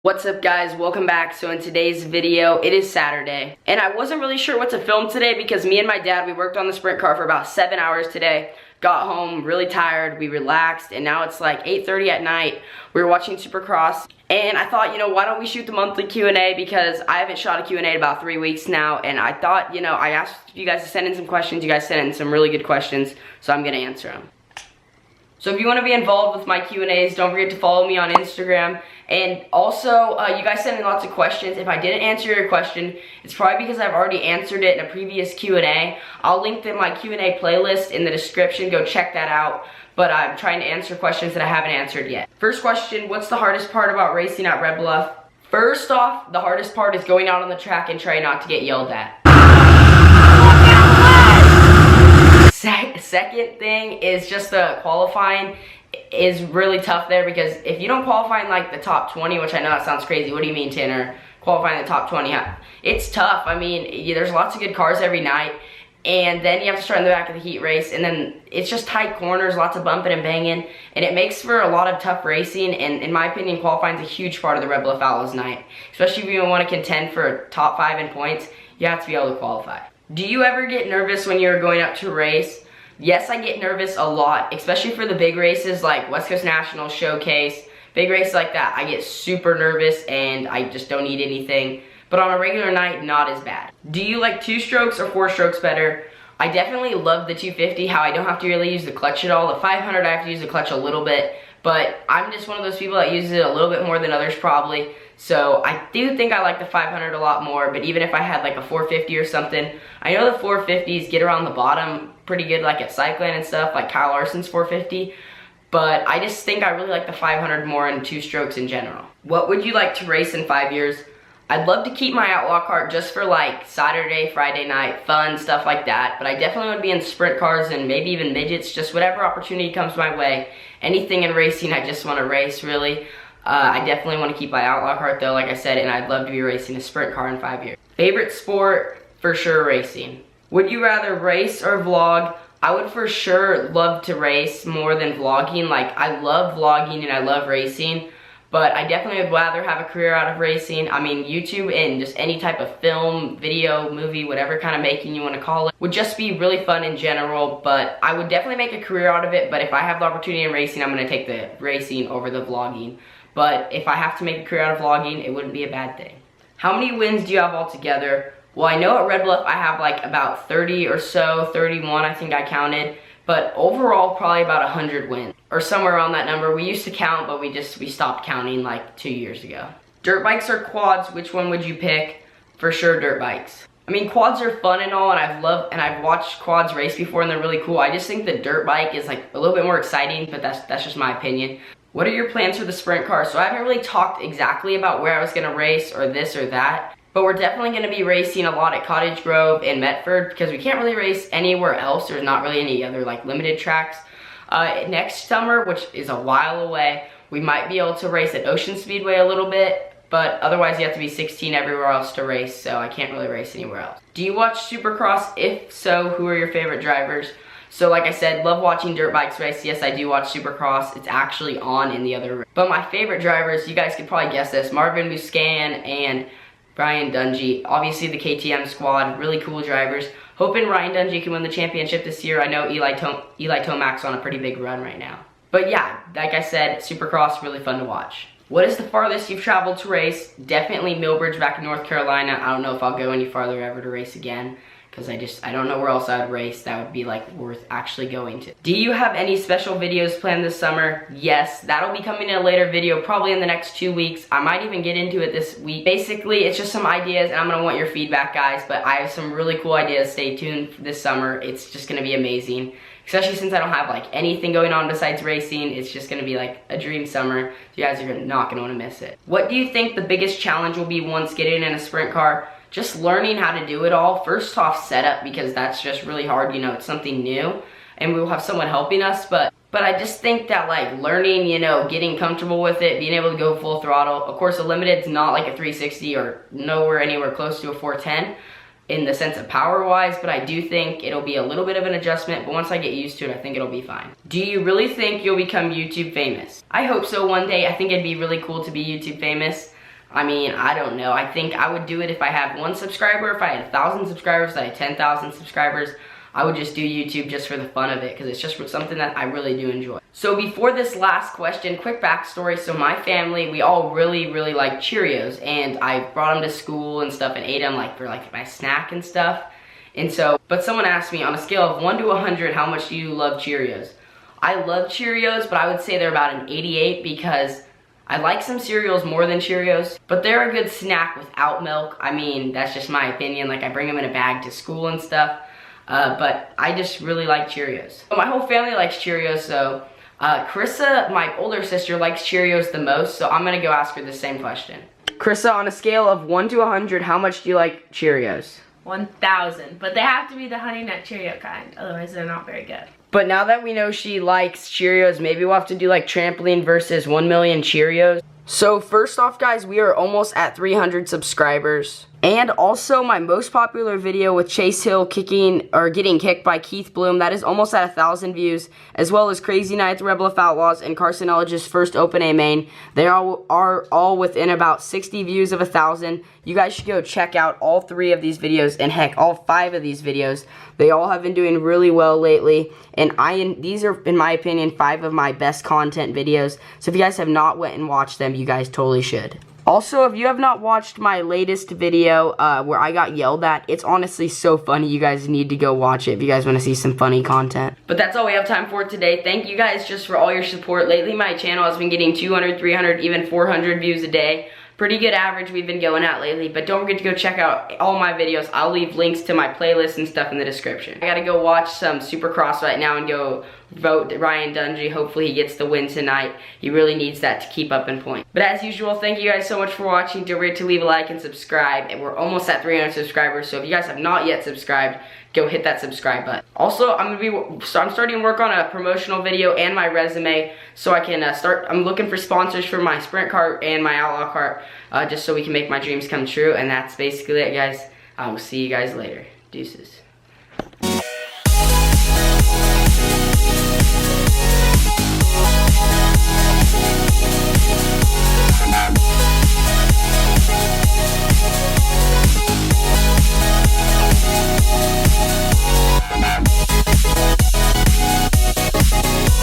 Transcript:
What's up guys, welcome back. So in today's video, it is Saturday, and I wasn't really sure what to film today because me and my dad, we worked on the sprint car for about 7 hours today, got home really tired, we relaxed, and now it's like 8:30 at night. We were watching Supercross, and I thought, why don't we shoot the monthly Q&A, because I haven't shot a Q&A in about 3 weeks now, and I thought, I asked you guys to send in some questions. You guys sent in some really good questions, so I'm gonna answer them. So if you want to be involved with my Q&As, don't forget to follow me on Instagram. And also, you guys send me lots of questions. If I didn't answer your question, it's probably because I've already answered it in a previous Q&A. I'll link my Q&A playlist in the description. Go check that out. But I'm trying to answer questions that I haven't answered yet. First question, what's the hardest part about racing at Red Bluff? First off, the hardest part is going out on the track and trying not to get yelled at. Second thing is just the qualifying is really tough there, because if you don't qualify in like the top 20, which I know that sounds crazy. What do you mean, Tanner? Qualifying in the top 20? It's tough. I mean, there's lots of good cars every night, and then you have to start in the back of the heat race, and then it's just tight corners, lots of bumping and banging, and it makes for a lot of tough racing. And in my opinion, qualifying is a huge part of the Red Bluff Outlaws night. Especially if you want to contend for top 5 in points, you have to be able to qualify. Do you ever get nervous when you're going up to race? Yes, I get nervous a lot, especially for the big races like West Coast National, Showcase, big races like that. I get super nervous and I just don't eat anything. But on a regular night, not as bad. Do you like 2 strokes or 4 strokes better? I definitely love the 250, how I don't have to really use the clutch at all. The 500, I have to use the clutch a little bit, but I'm just one of those people that uses it a little bit more than others probably. So I do think I like the 500 a lot more, but even if I had like a 450 or something, I know the 450s get around the bottom pretty good, like at cycling and stuff, like Kyle Larson's 450, but I just think I really like the 500 more in 2 strokes in general. What would you like to race in 5 years? I'd love to keep my outlaw cart just for like Saturday, Friday night, fun, stuff like that, but I definitely would be in sprint cars and maybe even midgets, just whatever opportunity comes my way. Anything in racing, I just want to race, really. I definitely want to keep my outlaw cart though, like I said, and I'd love to be racing a sprint car in 5 years. Favorite sport? For sure racing. Would you rather race or vlog? I would for sure love to race more than vlogging. Like, I love vlogging and I love racing, but I definitely would rather have a career out of racing. I mean, YouTube and just any type of film, video, movie, whatever kind of making you want to call it, would just be really fun in general, but I would definitely make a career out of it. But if I have the opportunity in racing, I'm going to take the racing over the vlogging. But if I have to make a career out of vlogging, it wouldn't be a bad thing. How many wins do you have altogether? Well, I know at Red Bluff I have like about 30 or so, 31 I think I counted, but overall probably about 100 wins, or somewhere around that number. We used to count, but we stopped counting like 2 years ago. Dirt bikes or quads, which one would you pick? For sure dirt bikes. I mean, quads are fun and all, and I've watched quads race before and they're really cool. I just think the dirt bike is like a little bit more exciting, but that's just my opinion. What are your plans for the sprint car? So I haven't really talked exactly about where I was gonna race or this or that, but we're definitely going to be racing a lot at Cottage Grove and Medford, because we can't really race anywhere else. There's not really any other like limited tracks. Next summer, which is a while away, we might be able to race at Ocean Speedway a little bit, but otherwise you have to be 16 everywhere else to race, so I can't really race anywhere else. Do you watch Supercross? If so, who are your favorite drivers? So like I said, love watching dirt bikes race. Yes, I do watch Supercross. It's actually on in the other room. But my favorite drivers, you guys could probably guess this, Marvin Muscan and Ryan Dungey. Obviously the KTM squad, really cool drivers. Hoping Ryan Dungey can win the championship this year. I know Eli Tomac's on a pretty big run right now. But yeah, like I said, Supercross, really fun to watch. What is the farthest you've traveled to race? Definitely Millbridge back in North Carolina. I don't know if I'll go any farther ever to race again, because I don't know where else I would race that would be like worth actually going to. Do you have any special videos planned this summer? Yes, that'll be coming in a later video, probably in the next 2 weeks. I might even get into it this week. Basically, it's just some ideas, and I'm gonna want your feedback, guys, but I have some really cool ideas. Stay tuned for this summer. It's just gonna be amazing, especially since I don't have like anything going on besides racing. It's just gonna be like a dream summer. You guys are not gonna wanna miss it. What do you think the biggest challenge will be once getting in a sprint car? Just learning how to do it all. First off, setup, because that's just really hard. It's something new, and we will have someone helping us, but I just think that like learning, getting comfortable with it, being able to go full throttle. Of course, a limited's not like a 360 or anywhere close to a 410 in the sense of power-wise, but I do think it'll be a little bit of an adjustment, but once I get used to it, I think it'll be fine. Do you really think you'll become YouTube famous? I hope so one day. I think it'd be really cool to be YouTube famous. I mean, I don't know. I think I would do it if I had 1 subscriber. If I had 1,000 subscribers, if I had 10,000 subscribers, I would just do YouTube just for the fun of it because it's just something that I really do enjoy. So before this last question, quick backstory. So my family, we all really like Cheerios, and I brought them to school and stuff and ate them like for like my snack and stuff. And so, but someone asked me on a scale of 1 to 100, how much do you love Cheerios? I love Cheerios, but I would say they're about an 88 because I like some cereals more than Cheerios, but they're a good snack without milk. I mean, that's just my opinion. Like, I bring them in a bag to school and stuff, but I just really like Cheerios. My whole family likes Cheerios, so Carissa, my older sister, likes Cheerios the most, so I'm gonna go ask her the same question. Carissa, on a scale of 1 to 100, how much do you like Cheerios? 1,000, but they have to be the Honey Nut Cheerio kind, otherwise they're not very good. But now that we know she likes Cheerios, maybe we'll have to do like trampoline versus 1 million Cheerios. So first off, guys, we are almost at 300 subscribers. And also my most popular video with Chase Hill getting kicked by Keith Bloom, that is almost at 1,000 views, as well as Crazy Night at the Rebel of Outlaws and Carson Elledge's first Open A main. They are all within about 60 views of 1,000. You guys should go check out all 3 of these videos, and heck, all 5 of these videos. They all have been doing really well lately, and these are, in my opinion, 5 of my best content videos. So if you guys have not went and watched them, you guys totally should. Also, if you have not watched my latest video where I got yelled at, it's honestly so funny. You guys need to go watch it if you guys want to see some funny content. But that's all we have time for today. Thank you guys just for all your support. Lately, my channel has been getting 200, 300, even 400 views a day. Pretty good average we've been going at lately, but don't forget to go check out all my videos. I'll leave links to my playlist and stuff in the description. I gotta go watch some Supercross right now and go vote Ryan Dungey. Hopefully he gets the win tonight. He really needs that to keep up in point. But as usual, thank you guys so much for watching. Don't forget to leave a like and subscribe. And we're almost at 300 subscribers, so if you guys have not yet subscribed, go hit that subscribe button. Also, I'm starting to work on a promotional video and my resume, so I can I'm looking for sponsors for my sprint cart and my outlaw cart, just so we can make my dreams come true. And that's basically it, guys. I will see you guys later. Deuces.